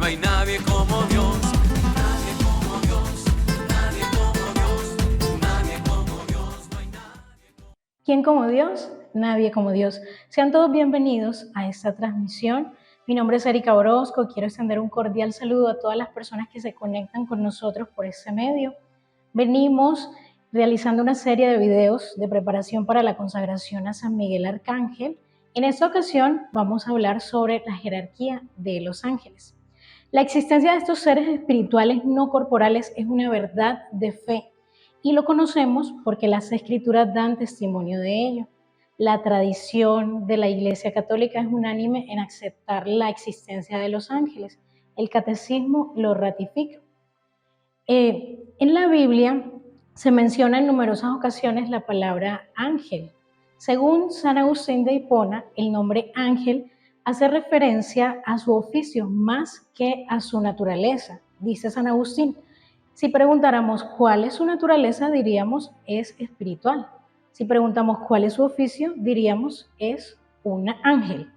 No hay nadie como Dios, nadie como Dios, nadie como Dios, nadie como Dios, no hay nadie. ¿Quién como Dios? Nadie como Dios. Sean todos bienvenidos a esta transmisión. Mi nombre es Erika Orozco. Quiero extender un cordial saludo a todas las personas que se conectan con nosotros por este medio. Venimos realizando una serie de videos de preparación para la consagración a San Miguel Arcángel. En esta ocasión vamos a hablar sobre la jerarquía de los ángeles. La existencia de estos seres espirituales no corporales es una verdad de fe y lo conocemos porque las escrituras dan testimonio de ello. La tradición de la Iglesia Católica es unánime en aceptar la existencia de los ángeles. El catecismo lo ratifica. En la Biblia se menciona en numerosas ocasiones la palabra ángel. Según San Agustín de Hipona, el nombre ángel hace referencia a su oficio más que a su naturaleza, dice San Agustín. Si preguntáramos cuál es su naturaleza, diríamos es espiritual. Si preguntamos cuál es su oficio, diríamos es un ángel.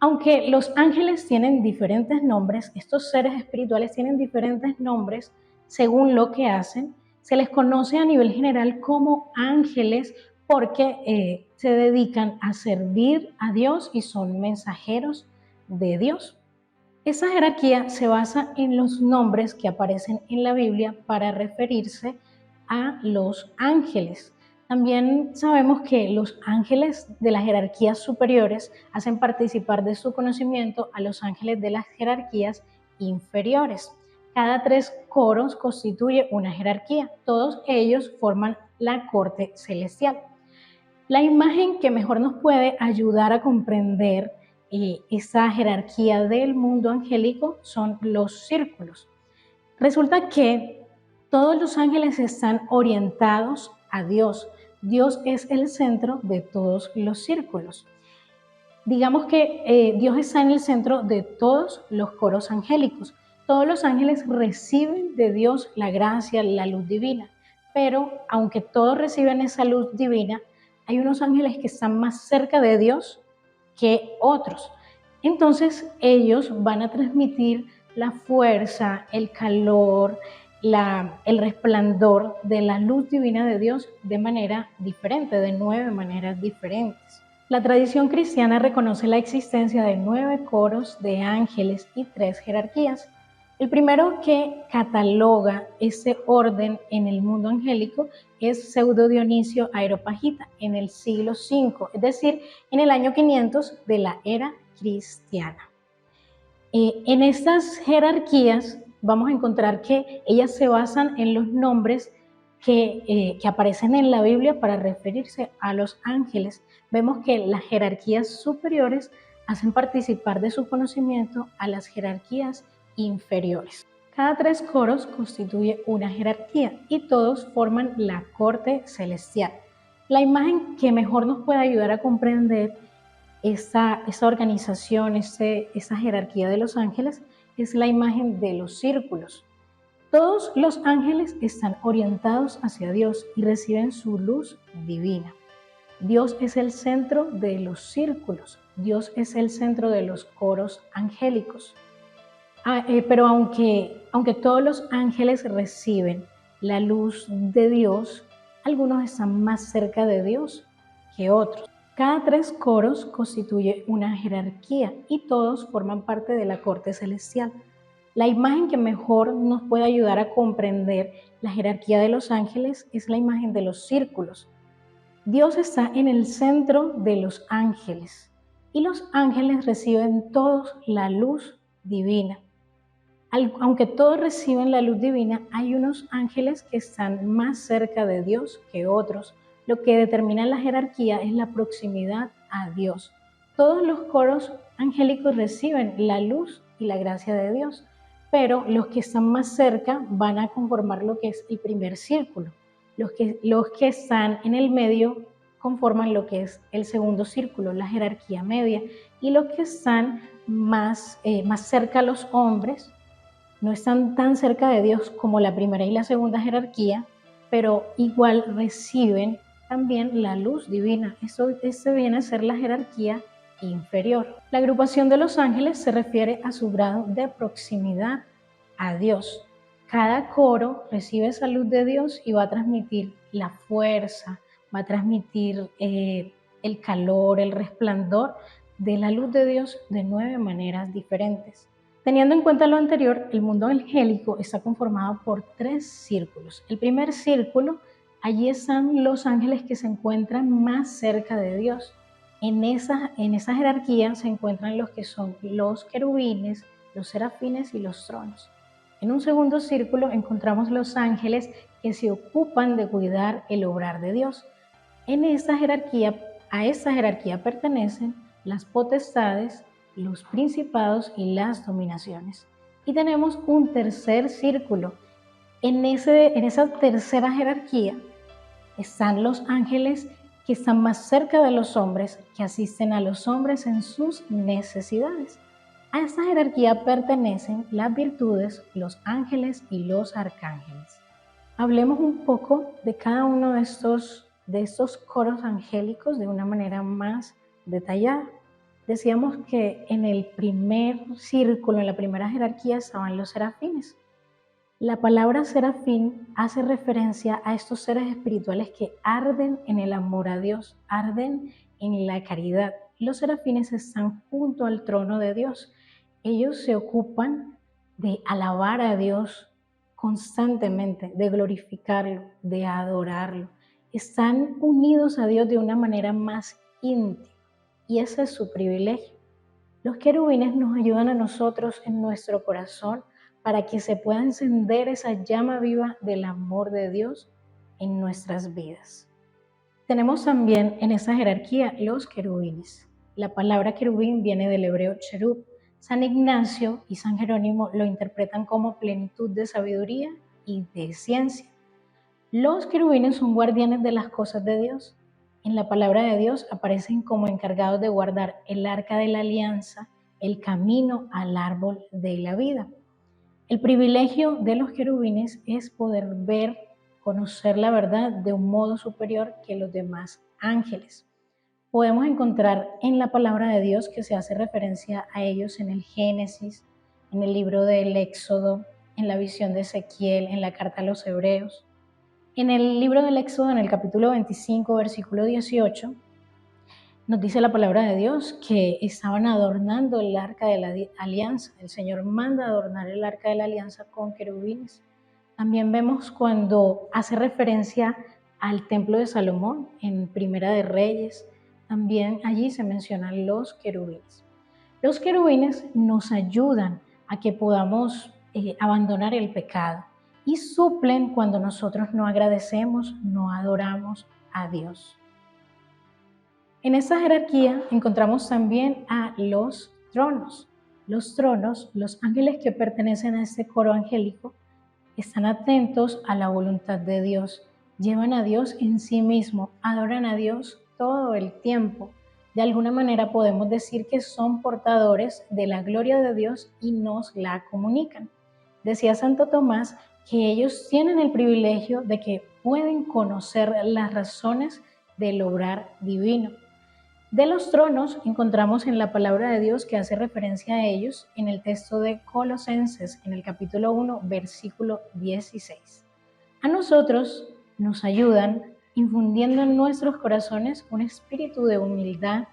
Aunque los ángeles tienen diferentes nombres, estos seres espirituales tienen diferentes nombres según lo que hacen, se les conoce a nivel general como ángeles porque se dedican a servir a Dios y son mensajeros de Dios. Esa jerarquía se basa en los nombres que aparecen en la Biblia para referirse a los ángeles. También sabemos que los ángeles de las jerarquías superiores hacen participar de su conocimiento a los ángeles de las jerarquías inferiores. Cada 3 coros constituye una jerarquía. Todos ellos forman la corte celestial. La imagen que mejor nos puede ayudar a comprender esa jerarquía del mundo angélico son los círculos. Resulta que todos los ángeles están orientados a Dios. Dios es el centro de todos los círculos. Digamos que Dios está en el centro de todos los coros angélicos. Todos los ángeles reciben de Dios la gracia, la luz divina, pero aunque todos reciben esa luz divina, hay unos ángeles que están más cerca de Dios que otros. Entonces ellos van a transmitir la fuerza, el calor, el resplandor de la luz divina de Dios de manera diferente, de 9 maneras diferentes. La tradición cristiana reconoce la existencia de 9 coros de ángeles y 3 jerarquías. El primero que cataloga ese orden en el mundo angélico es Pseudo Dionisio Areopagita en el siglo V, es decir, en el año 500 de la era cristiana. En estas jerarquías vamos a encontrar que ellas se basan en los nombres que aparecen en la Biblia para referirse a los ángeles. Vemos que las jerarquías superiores hacen participar de su conocimiento a las jerarquías inferiores. Cada 3 coros constituye una jerarquía y todos forman la corte celestial. La imagen que mejor nos puede ayudar a comprender esa organización, esa jerarquía de los ángeles es la imagen de los círculos. Todos los ángeles están orientados hacia Dios y reciben su luz divina. Dios es el centro de los círculos, Dios es el centro de los coros angélicos. Pero aunque todos los ángeles reciben la luz de Dios, algunos están más cerca de Dios que otros. Cada 3 coros constituye una jerarquía y todos forman parte de la corte celestial. La imagen que mejor nos puede ayudar a comprender la jerarquía de los ángeles es la imagen de los círculos. Dios está en el centro de los ángeles y los ángeles reciben todos la luz divina. Aunque todos reciben la luz divina, hay unos ángeles que están más cerca de Dios que otros. Lo que determina la jerarquía es la proximidad a Dios. Todos los coros angélicos reciben la luz y la gracia de Dios, pero los que están más cerca van a conformar lo que es el primer círculo. Los que están en el medio conforman lo que es el segundo círculo, la jerarquía media, y los que están más cerca a los hombres no están tan cerca de Dios como la primera y la segunda jerarquía, pero igual reciben también la luz divina. Eso viene a ser la jerarquía inferior. La agrupación de los ángeles se refiere a su grado de proximidad a Dios. Cada coro recibe esa luz de Dios y va a transmitir la fuerza, va a transmitir el calor, el resplandor de la luz de Dios de 9 maneras diferentes. Teniendo en cuenta lo anterior, el mundo angélico está conformado por 3 círculos. El primer círculo, allí están los ángeles que se encuentran más cerca de Dios. En esa jerarquía se encuentran los que son los querubines, los serafines y los tronos. En un segundo círculo encontramos los ángeles que se ocupan de cuidar el obrar de Dios. A esta jerarquía pertenecen las potestades, los principados y las dominaciones. Y tenemos un tercer círculo. En esa tercera jerarquía están los ángeles que están más cerca de los hombres, que asisten a los hombres en sus necesidades. A esta jerarquía pertenecen las virtudes, los ángeles y los arcángeles. Hablemos un poco de cada uno de estos coros angélicos de una manera más detallada. Decíamos que en el primer círculo, en la primera jerarquía, estaban los serafines. La palabra serafín hace referencia a estos seres espirituales que arden en el amor a Dios, arden en la caridad. Los serafines están junto al trono de Dios. Ellos se ocupan de alabar a Dios constantemente, de glorificarlo, de adorarlo. Están unidos a Dios de una manera más íntima y ese es su privilegio. Los querubines nos ayudan a nosotros en nuestro corazón para que se pueda encender esa llama viva del amor de Dios en nuestras vidas. Tenemos también en esa jerarquía los querubines. La palabra querubín viene del hebreo cherub. San Ignacio y San Jerónimo lo interpretan como plenitud de sabiduría y de ciencia. Los querubines son guardianes de las cosas de Dios. En la palabra de Dios aparecen como encargados de guardar el arca de la alianza, el camino al árbol de la vida. El privilegio de los querubines es poder ver, conocer la verdad de un modo superior que los demás ángeles. Podemos encontrar en la palabra de Dios que se hace referencia a ellos en el Génesis, en el libro del Éxodo, en la visión de Ezequiel, en la carta a los Hebreos. En el libro del Éxodo, en el capítulo 25, versículo 18, nos dice la palabra de Dios que estaban adornando el arca de la alianza. El Señor manda adornar el arca de la alianza con querubines. También vemos cuando hace referencia al templo de Salomón en Primera de Reyes. También allí se mencionan los querubines. Los querubines nos ayudan a que podamos abandonar el pecado y suplen cuando nosotros no agradecemos, no adoramos a Dios. En esta jerarquía encontramos también a los tronos. Los tronos, los ángeles que pertenecen a este coro angélico, están atentos a la voluntad de Dios, llevan a Dios en sí mismo, adoran a Dios todo el tiempo. De alguna manera podemos decir que son portadores de la gloria de Dios y nos la comunican. Decía Santo Tomás que ellos tienen el privilegio de que pueden conocer las razones del obrar divino. De los tronos encontramos en la palabra de Dios que hace referencia a ellos en el texto de Colosenses, en el capítulo 1, versículo 16. A nosotros nos ayudan infundiendo en nuestros corazones un espíritu de humildad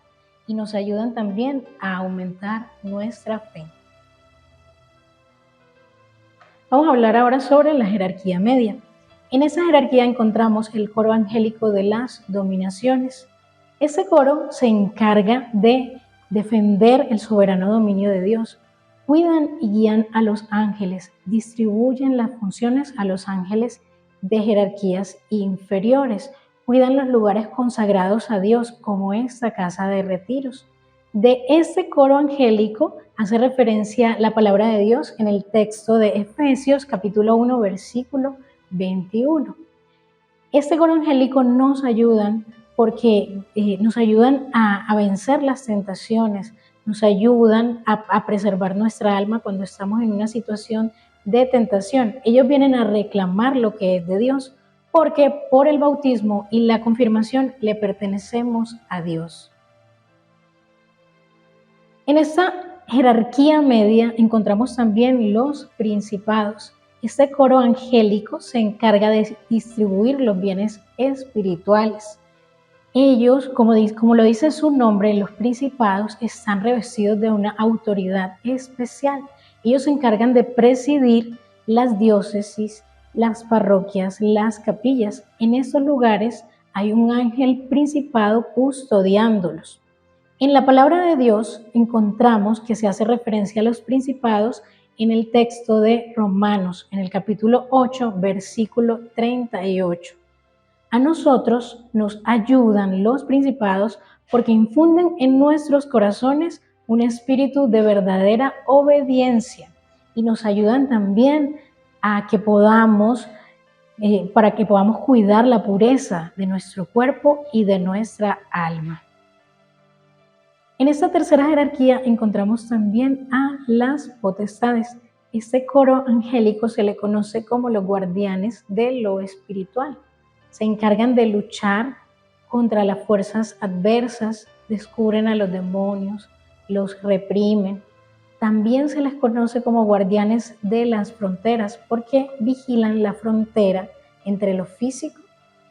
y nos ayudan también a aumentar nuestra fe. Vamos a hablar ahora sobre la jerarquía media. En esa jerarquía encontramos el coro angélico de las dominaciones. Ese coro se encarga de defender el soberano dominio de Dios. Cuidan y guían a los ángeles, distribuyen las funciones a los ángeles de jerarquías inferiores, cuidan los lugares consagrados a Dios, como esta casa de retiros. De este coro angélico hace referencia la palabra de Dios en el texto de Efesios capítulo 1, versículo 21. Este coro angélico nos ayudan porque nos ayudan a vencer las tentaciones, nos ayudan a preservar nuestra alma cuando estamos en una situación de tentación. Ellos vienen a reclamar lo que es de Dios, porque por el bautismo y la confirmación le pertenecemos a Dios. En esta jerarquía media encontramos también los principados. Este coro angélico se encarga de distribuir los bienes espirituales. Ellos, como lo dice su nombre, los principados están revestidos de una autoridad especial. Ellos se encargan de presidir las diócesis, las parroquias, las capillas. En estos lugares hay un ángel principado custodiándolos. En la palabra de Dios encontramos que se hace referencia a los principados en el texto de Romanos, en el capítulo 8, versículo 38. A nosotros nos ayudan los principados porque infunden en nuestros corazones un espíritu de verdadera obediencia y nos ayudan también a que para que podamos cuidar la pureza de nuestro cuerpo y de nuestra alma. En esta tercera jerarquía encontramos también a las potestades. Este coro angélico se le conoce como los guardianes de lo espiritual. Se encargan de luchar contra las fuerzas adversas, descubren a los demonios, los reprimen. También se les conoce como guardianes de las fronteras porque vigilan la frontera entre lo físico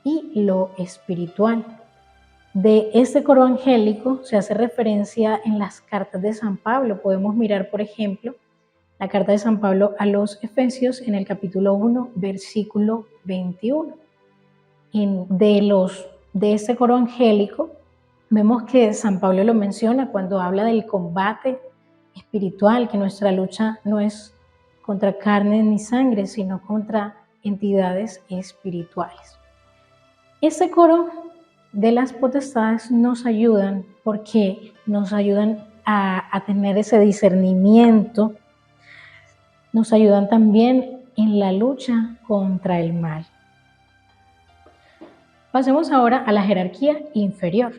y lo espiritual. De este coro angélico se hace referencia en las cartas de San Pablo. Podemos mirar, por ejemplo, la carta de San Pablo a los Efesios en el capítulo 1, versículo 21. De este coro angélico, vemos que San Pablo lo menciona cuando habla del combate espiritual, que nuestra lucha no es contra carne ni sangre, sino contra entidades espirituales. Ese coro de las potestades nos ayudan porque nos ayudan a tener ese discernimiento, nos ayudan también en la lucha contra el mal. Pasemos ahora a la jerarquía inferior.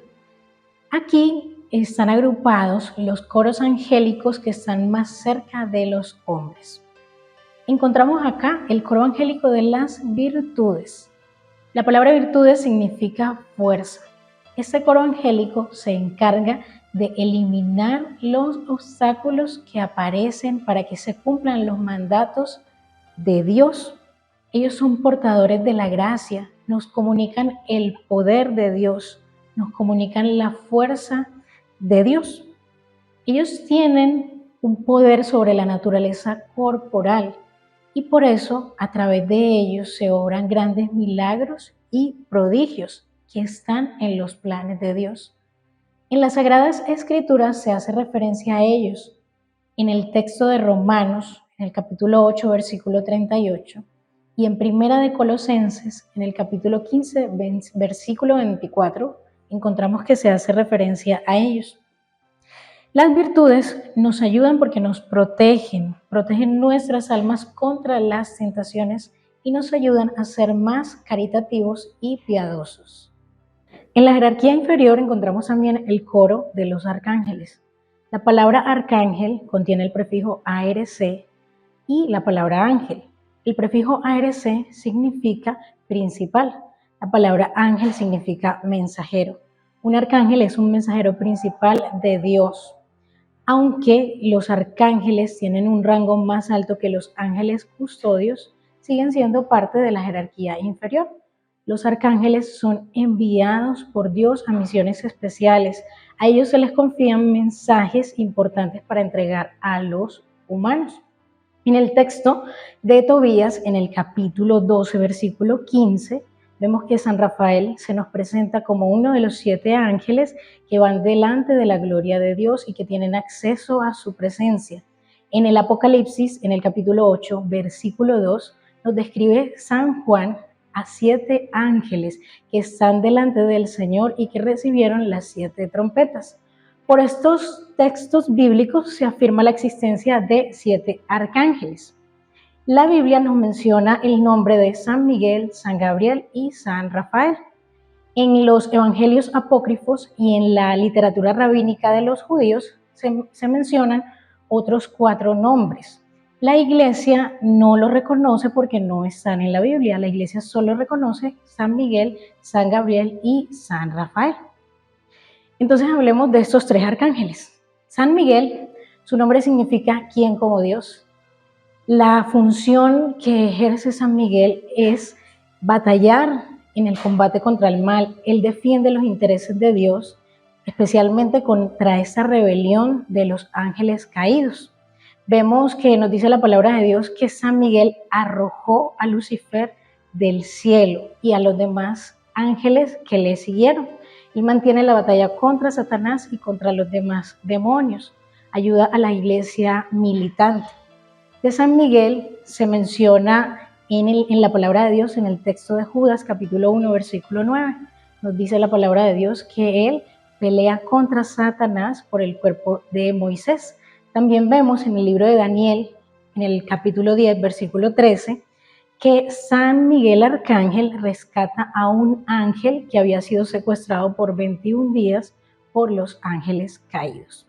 Aquí están agrupados los coros angélicos que están más cerca de los hombres. Encontramos acá el coro angélico de las virtudes. La palabra virtudes significa fuerza. Este coro angélico se encarga de eliminar los obstáculos que aparecen para que se cumplan los mandatos de Dios. Ellos son portadores de la gracia, nos comunican el poder de Dios, nos comunican la fuerza de Dios. Ellos tienen un poder sobre la naturaleza corporal y por eso a través de ellos se obran grandes milagros y prodigios que están en los planes de Dios. En las Sagradas Escrituras se hace referencia a ellos. En el texto de Romanos, en el capítulo 8, versículo 38, y en Primera de Colosenses, en el capítulo 15, versículo 24, encontramos que se hace referencia a ellos. Las virtudes nos ayudan porque nos protegen nuestras almas contra las tentaciones y nos ayudan a ser más caritativos y piadosos. En la jerarquía inferior encontramos también el coro de los arcángeles. La palabra arcángel contiene el prefijo ARC y la palabra ángel. El prefijo ARC significa principal. La palabra ángel significa mensajero. Un arcángel es un mensajero principal de Dios. Aunque los arcángeles tienen un rango más alto que los ángeles custodios, siguen siendo parte de la jerarquía inferior. Los arcángeles son enviados por Dios a misiones especiales. A ellos se les confían mensajes importantes para entregar a los humanos. En el texto de Tobías, en el capítulo 12, versículo 15, vemos que San Rafael se nos presenta como uno de los 7 ángeles que van delante de la gloria de Dios y que tienen acceso a su presencia. En el Apocalipsis, en el capítulo 8, versículo 2, nos describe San Juan a 7 ángeles que están delante del Señor y que recibieron las 7 trompetas. Por estos textos bíblicos se afirma la existencia de 7 arcángeles. La Biblia nos menciona el nombre de San Miguel, San Gabriel y San Rafael. En los evangelios apócrifos y en la literatura rabínica de los judíos se mencionan otros 4 nombres. La iglesia no los reconoce porque no están en la Biblia. La iglesia solo reconoce San Miguel, San Gabriel y San Rafael. Entonces hablemos de estos 3 arcángeles. San Miguel, su nombre significa ¿quién como Dios? La función que ejerce San Miguel es batallar en el combate contra el mal. Él defiende los intereses de Dios, especialmente contra esta rebelión de los ángeles caídos. Vemos que nos dice la palabra de Dios que San Miguel arrojó a Lucifer del cielo y a los demás ángeles que le siguieron. Él mantiene la batalla contra Satanás y contra los demás demonios. Ayuda a la iglesia militante. De San Miguel se menciona en la palabra de Dios, en el texto de Judas, capítulo 1, versículo 9. Nos dice la palabra de Dios que él pelea contra Satanás por el cuerpo de Moisés. También vemos en el libro de Daniel, en el capítulo 10, versículo 13, que San Miguel Arcángel rescata a un ángel que había sido secuestrado por 21 días por los ángeles caídos.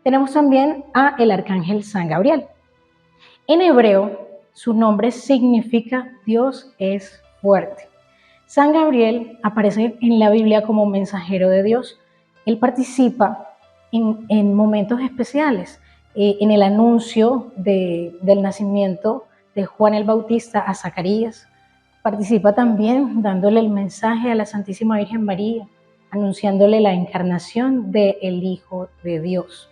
Tenemos también a el arcángel San Gabriel. En hebreo, su nombre significa Dios es fuerte. San Gabriel aparece en la Biblia como mensajero de Dios. Él participa en momentos especiales, en el anuncio del nacimiento de Juan el Bautista a Zacarías. Participa también dándole el mensaje a la Santísima Virgen María, anunciándole la encarnación del Hijo de Dios.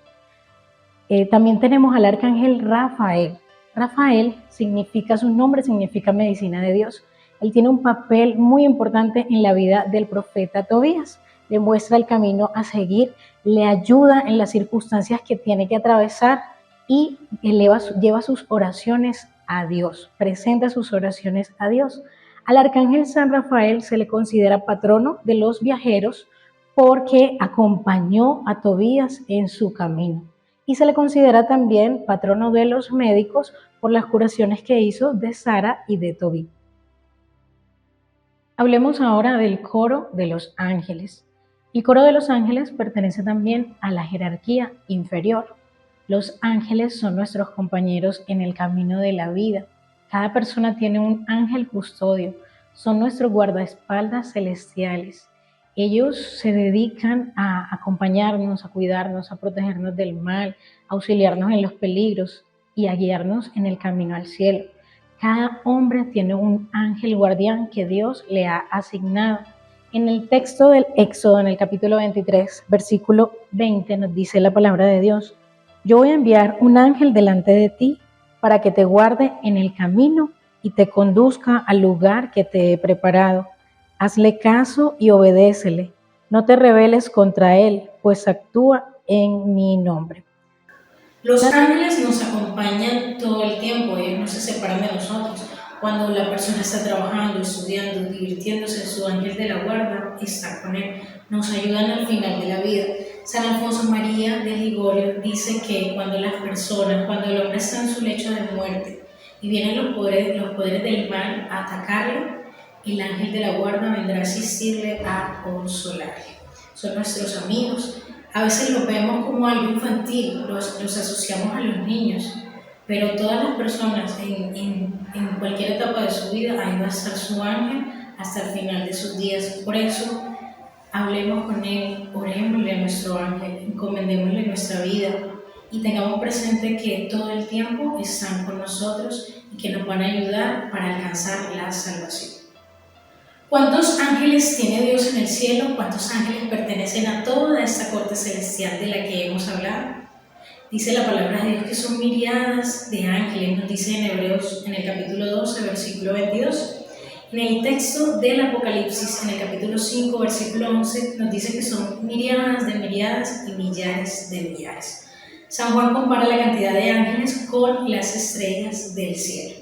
También tenemos al arcángel Rafael. Rafael su nombre significa medicina de Dios. Él tiene un papel muy importante en la vida del profeta Tobías. Le muestra el camino a seguir, le ayuda en las circunstancias que tiene que atravesar y lleva sus oraciones a Dios, presenta sus oraciones a Dios. Al arcángel San Rafael se le considera patrono de los viajeros porque acompañó a Tobías en su camino. Y se le considera también patrono de los médicos por las curaciones que hizo de Sara y de Tobí. Hablemos ahora del coro de los ángeles. El coro de los ángeles pertenece también a la jerarquía inferior. Los ángeles son nuestros compañeros en el camino de la vida. Cada persona tiene un ángel custodio, son nuestros guardaespaldas celestiales. Ellos se dedican a acompañarnos, a cuidarnos, a protegernos del mal, a auxiliarnos en los peligros y a guiarnos en el camino al cielo. Cada hombre tiene un ángel guardián que Dios le ha asignado. En el texto del Éxodo, en el capítulo 23, versículo 20, nos dice la palabra de Dios: yo voy a enviar un ángel delante de ti para que te guarde en el camino y te conduzca al lugar que te he preparado. Hazle caso y obedécele. No te rebeles contra él, pues actúa en mi nombre. Los ángeles nos acompañan todo el tiempo, ellos no se separan de nosotros. Cuando la persona está trabajando, estudiando, divirtiéndose, su ángel de la guarda está con él. Nos ayudan al final de la vida. San Alfonso María de Ligorio dice que cuando el hombre está en su lecho de muerte y vienen los poderes del mal a atacarlo, el ángel de la guarda vendrá a asistirle, a consolarle. Son nuestros amigos. A veces los vemos como algo infantil, los asociamos a los niños, pero todas las personas en cualquier etapa de su vida, ahí va a estar su ángel hasta el final de sus días. Por eso, hablemos con él, orémosle a nuestro ángel, encomendémosle nuestra vida y tengamos presente que todo el tiempo están con nosotros y que nos van a ayudar para alcanzar la salvación. ¿Cuántos ángeles tiene Dios en el cielo? ¿Cuántos ángeles pertenecen a toda esta corte celestial de la que hemos hablado? Dice la palabra de Dios que son miriadas de ángeles, nos dice en Hebreos, en el capítulo 12, versículo 22. En el texto del Apocalipsis, en el capítulo 5, versículo 11, nos dice que son miriadas de miriadas y millares de millares. San Juan compara la cantidad de ángeles con las estrellas del cielo.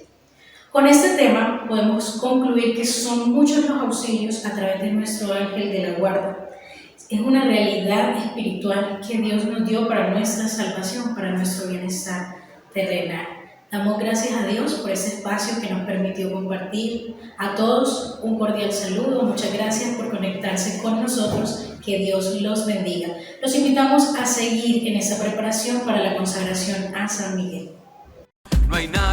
Con este tema podemos concluir que son muchos los auxilios a través de nuestro ángel de la guarda. Es una realidad espiritual que Dios nos dio para nuestra salvación, para nuestro bienestar terrenal. Damos gracias a Dios por ese espacio que nos permitió compartir. A todos un cordial saludo, muchas gracias por conectarse con nosotros, que Dios los bendiga. Los invitamos a seguir en esta preparación para la consagración a San Miguel. No hay nada